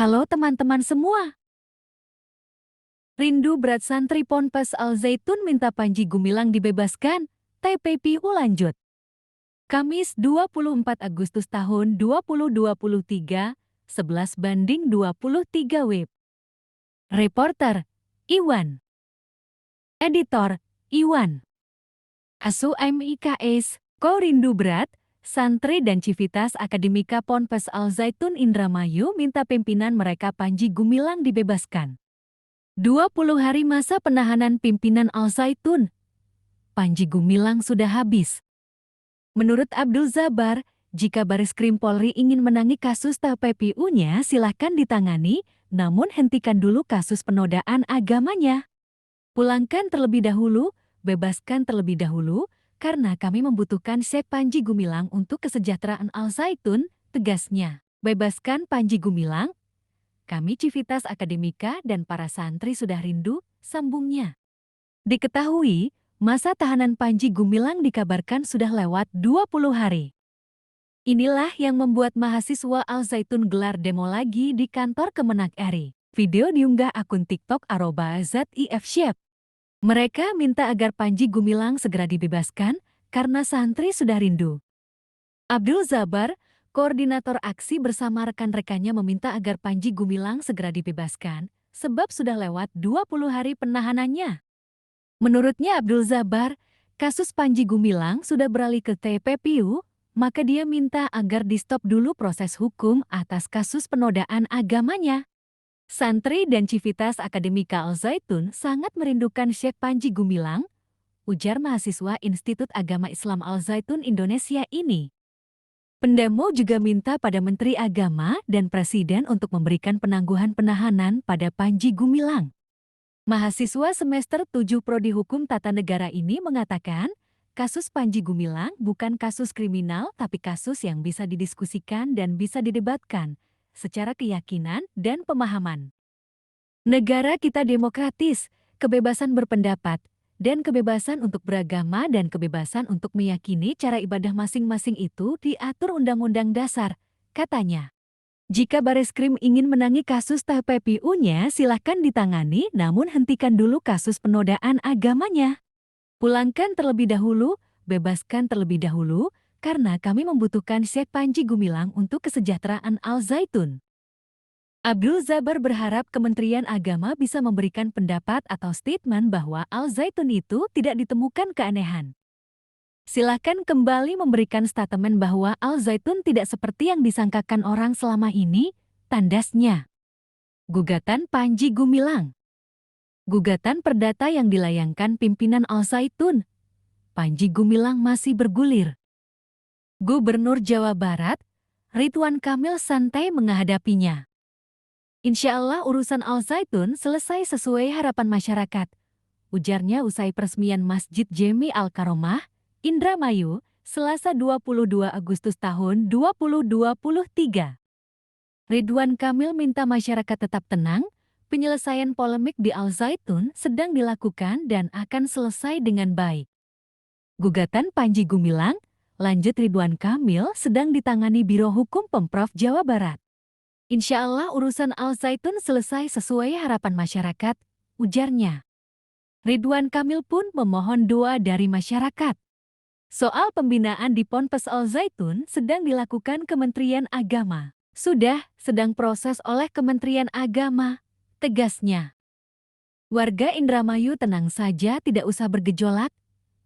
Halo teman-teman semua. Rindu berat santri Ponpes Al Zaitun minta Panji Gumilang dibebaskan. TPPU lanjut. Kamis 24 Agustus tahun 2023, 11:23 WIB. Reporter, Iwan. Editor, Iwan. Asu MIKS, Ko rindu berat, santri dan Civitas Akademika Ponpes Al Zaitun Indramayu minta pimpinan mereka Panji Gumilang dibebaskan. 20 hari masa penahanan pimpinan Al Zaitun. Panji Gumilang sudah habis. Menurut Abdul Zabar, jika Bareskrim Polri ingin menangi kasus TPPU-nya silahkan ditangani, namun hentikan dulu kasus penodaan agamanya. Pulangkan terlebih dahulu, bebaskan terlebih dahulu, karena kami membutuhkan Syekh Panji Gumilang untuk kesejahteraan Al Zaitun, tegasnya. Bebaskan Panji Gumilang. Kami Civitas Akademika dan para santri sudah rindu, sambungnya. Diketahui, masa tahanan Panji Gumilang dikabarkan sudah lewat 20 hari. Inilah yang membuat mahasiswa Al Zaitun gelar demo lagi di kantor Kemenak RI. Video diunggah akun TikTok @ZIFShep. Mereka minta agar Panji Gumilang segera dibebaskan karena santri sudah rindu. Abdul Zabar, koordinator aksi bersama rekan-rekannya meminta agar Panji Gumilang segera dibebaskan, sebab sudah lewat 20 hari penahanannya. Menurutnya Abdul Zabar, kasus Panji Gumilang sudah beralih ke TPPU, maka dia minta agar di-stop dulu proses hukum atas kasus penodaan agamanya. Santri dan Civitas Akademika Al Zaitun sangat merindukan Syekh Panji Gumilang, ujar mahasiswa Institut Agama Islam Al Zaitun Indonesia ini. Pendemo juga minta pada Menteri Agama dan Presiden untuk memberikan penangguhan penahanan pada Panji Gumilang. Mahasiswa semester 7 Prodi Hukum Tata Negara ini mengatakan, kasus Panji Gumilang bukan kasus kriminal tapi kasus yang bisa didiskusikan dan bisa didebatkan secara keyakinan dan pemahaman. Negara kita demokratis, kebebasan berpendapat, dan kebebasan untuk beragama dan kebebasan untuk meyakini cara ibadah masing-masing itu diatur Undang-Undang Dasar, katanya. Jika Bareskrim ingin menangi kasus TPPU-nya silahkan ditangani namun hentikan dulu kasus penodaan agamanya. Pulangkan terlebih dahulu, bebaskan terlebih dahulu, karena kami membutuhkan Syekh Panji Gumilang untuk kesejahteraan Al Zaitun. Abdul Zabar berharap Kementerian Agama bisa memberikan pendapat atau statement bahwa Al Zaitun itu tidak ditemukan keanehan. Silakan kembali memberikan statement bahwa Al Zaitun tidak seperti yang disangkakan orang selama ini, tandasnya. Gugatan Panji Gumilang. Gugatan perdata yang dilayangkan pimpinan Al Zaitun. Panji Gumilang masih bergulir. Gubernur Jawa Barat, Ridwan Kamil santai menghadapinya. Insya Allah urusan Al Zaitun selesai sesuai harapan masyarakat, ujarnya usai peresmian Masjid Jami Al-Karomah, Indramayu, Selasa 22 Agustus tahun 2023. Ridwan Kamil minta masyarakat tetap tenang, penyelesaian polemik di Al Zaitun sedang dilakukan dan akan selesai dengan baik. Gugatan Panji Gumilang, lanjut Ridwan Kamil sedang ditangani Biro Hukum Pemprov Jawa Barat. Insya Allah urusan Al Zaitun selesai sesuai harapan masyarakat, ujarnya. Ridwan Kamil pun memohon doa dari masyarakat. Soal pembinaan di Ponpes Al Zaitun sedang dilakukan Kementerian Agama. Sedang proses oleh Kementerian Agama, tegasnya. Warga Indramayu tenang saja, tidak usah bergejolak,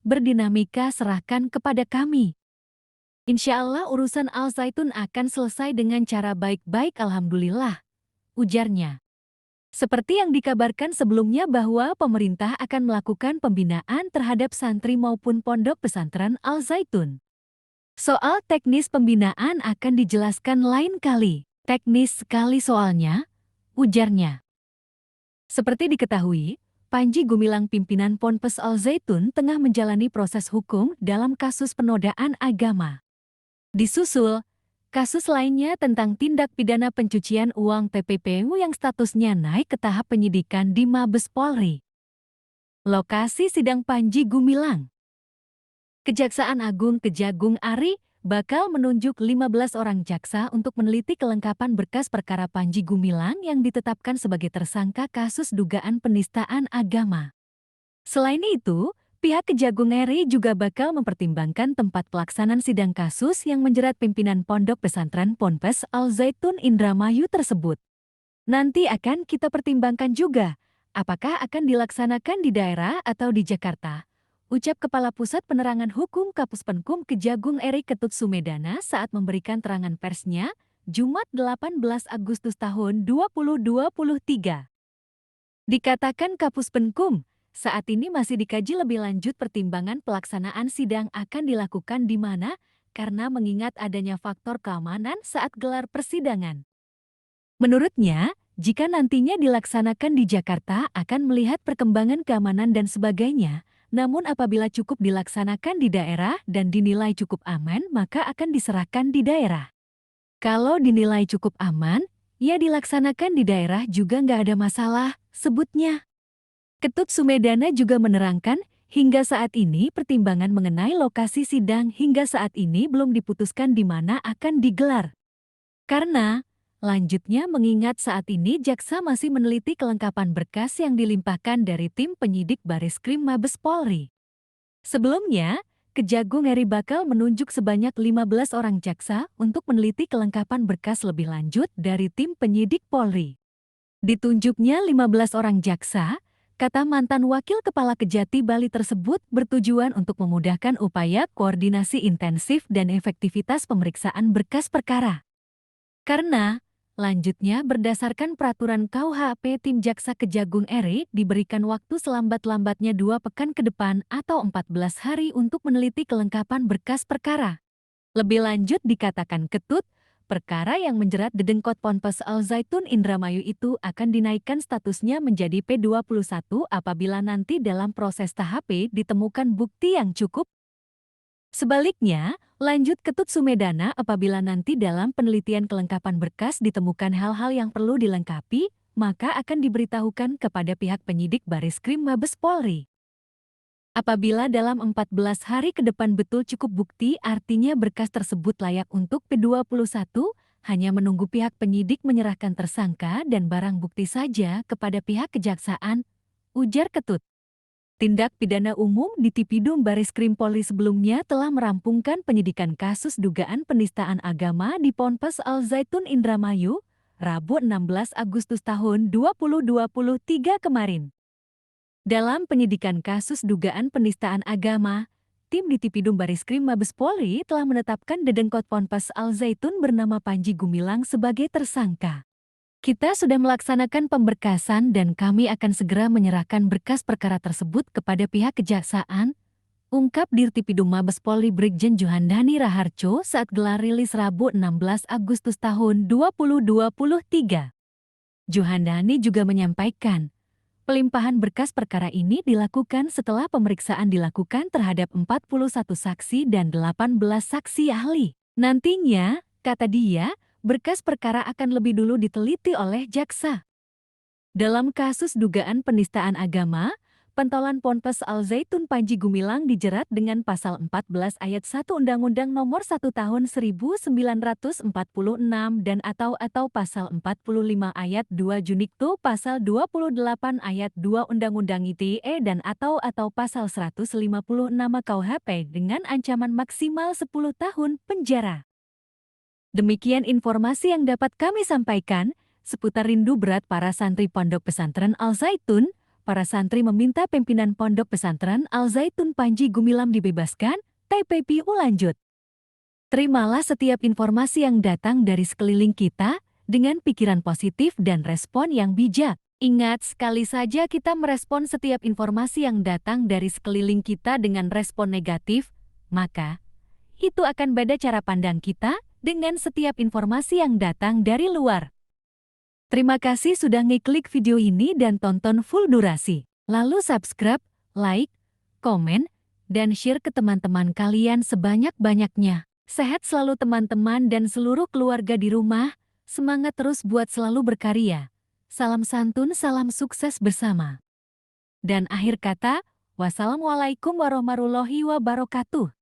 berdinamika serahkan kepada kami. Insya Allah urusan Al Zaitun akan selesai dengan cara baik-baik alhamdulillah, ujarnya. Seperti yang dikabarkan sebelumnya bahwa pemerintah akan melakukan pembinaan terhadap santri maupun pondok pesantren Al Zaitun. Soal teknis pembinaan akan dijelaskan lain kali. Teknis sekali soalnya, ujarnya. Seperti diketahui, Panji Gumilang pimpinan Ponpes Al Zaitun tengah menjalani proses hukum dalam kasus penodaan agama. Disusul, kasus lainnya tentang tindak pidana pencucian uang TPPU yang statusnya naik ke tahap penyidikan di Mabes Polri. Lokasi sidang Panji Gumilang. Kejaksaan Agung Kejagung RI, bakal menunjuk 15 orang jaksa untuk meneliti kelengkapan berkas perkara Panji Gumilang yang ditetapkan sebagai tersangka kasus dugaan penistaan agama. Selain itu, pihak Kejagung RI juga bakal mempertimbangkan tempat pelaksanaan sidang kasus yang menjerat pimpinan Pondok Pesantren Ponpes Al Zaitun Indramayu tersebut. Nanti akan kita pertimbangkan juga, apakah akan dilaksanakan di daerah atau di Jakarta, ucap Kepala Pusat Penerangan Hukum Kapus Penkum Kejagung RI Ketut Sumedana saat memberikan terangan persnya, Jumat 18 Agustus tahun 2023. Dikatakan Kapus Penkum, saat ini masih dikaji lebih lanjut pertimbangan pelaksanaan sidang akan dilakukan di mana, karena mengingat adanya faktor keamanan saat gelar persidangan. Menurutnya, jika nantinya dilaksanakan di Jakarta akan melihat perkembangan keamanan dan sebagainya, namun apabila cukup dilaksanakan di daerah dan dinilai cukup aman maka akan diserahkan di daerah. Kalau dinilai cukup aman, ya dilaksanakan di daerah juga nggak ada masalah, sebutnya. Ketut Sumedana juga menerangkan, hingga saat ini pertimbangan mengenai lokasi sidang hingga saat ini belum diputuskan di mana akan digelar. Karena lanjutnya mengingat saat ini jaksa masih meneliti kelengkapan berkas yang dilimpahkan dari tim penyidik Bareskrim Mabes Polri. Sebelumnya, Kejagung RI bakal menunjuk sebanyak 15 orang jaksa untuk meneliti kelengkapan berkas lebih lanjut dari tim penyidik Polri. Ditunjuknya 15 orang jaksa, kata mantan Wakil Kepala Kejati Bali tersebut bertujuan untuk memudahkan upaya koordinasi intensif dan efektivitas pemeriksaan berkas perkara. Karena lanjutnya, berdasarkan peraturan KUHP, tim Jaksa Kejagung RI diberikan waktu selambat-lambatnya 2 pekan ke depan atau 14 hari untuk meneliti kelengkapan berkas perkara. Lebih lanjut dikatakan Ketut, perkara yang menjerat Dedengkot Ponpes Al Zaitun Indramayu itu akan dinaikkan statusnya menjadi P21 apabila nanti dalam proses tahap P ditemukan bukti yang cukup. Sebaliknya, lanjut Ketut Sumedana, apabila nanti dalam penelitian kelengkapan berkas ditemukan hal-hal yang perlu dilengkapi, maka akan diberitahukan kepada pihak penyidik Bareskrim Mabes Polri. Apabila dalam 14 hari ke depan betul cukup bukti, artinya berkas tersebut layak untuk P21, hanya menunggu pihak penyidik menyerahkan tersangka dan barang bukti saja kepada pihak kejaksaan, ujar Ketut. Tindak Pidana Umum di Tipidum Bareskrim Polri sebelumnya telah merampungkan penyidikan kasus dugaan penistaan agama di Ponpes Al Zaitun Indramayu, Rabu 16 Agustus tahun 2023 kemarin. Dalam penyidikan kasus dugaan penistaan agama, tim di Tipidum Bareskrim Mabes Polri telah menetapkan Dedengkot Ponpes Al Zaitun bernama Panji Gumilang sebagai tersangka. Kita sudah melaksanakan pemberkasan dan kami akan segera menyerahkan berkas perkara tersebut kepada pihak kejaksaan, ungkap Dirtipidum Mabes Polri Brigjen Juhandani Raharjo saat gelar rilis Rabu 16 Agustus tahun 2023. Juhandani juga menyampaikan, pelimpahan berkas perkara ini dilakukan setelah pemeriksaan dilakukan terhadap 41 saksi dan 18 saksi ahli. Nantinya, kata dia, berkas perkara akan lebih dulu diteliti oleh jaksa. Dalam kasus dugaan penistaan agama, pentolan Ponpes Al Zaitun Panji Gumilang dijerat dengan pasal 14 ayat 1 Undang-Undang Nomor 1 Tahun 1946 dan atau pasal 45 ayat 2 Junikto pasal 28 ayat 2 Undang-Undang ITE dan atau pasal 156 KUHP dengan ancaman maksimal 10 tahun penjara. Demikian informasi yang dapat kami sampaikan seputar rindu berat para santri Pondok Pesantren Al Zaitun. Para santri meminta pimpinan Pondok Pesantren Al Zaitun Panji Gumilang dibebaskan, TPPU lanjut. Terimalah setiap informasi yang datang dari sekeliling kita dengan pikiran positif dan respon yang bijak. Ingat, sekali saja kita merespon setiap informasi yang datang dari sekeliling kita dengan respon negatif, maka itu akan beda cara pandang kita dengan setiap informasi yang datang dari luar. Terima kasih sudah ngeklik video ini dan tonton full durasi. Lalu subscribe, like, komen, dan share ke teman-teman kalian sebanyak-banyaknya. Sehat selalu teman-teman dan seluruh keluarga di rumah. Semangat terus buat selalu berkarya. Salam santun, salam sukses bersama. Dan akhir kata, wassalamualaikum warahmatullahi wabarakatuh.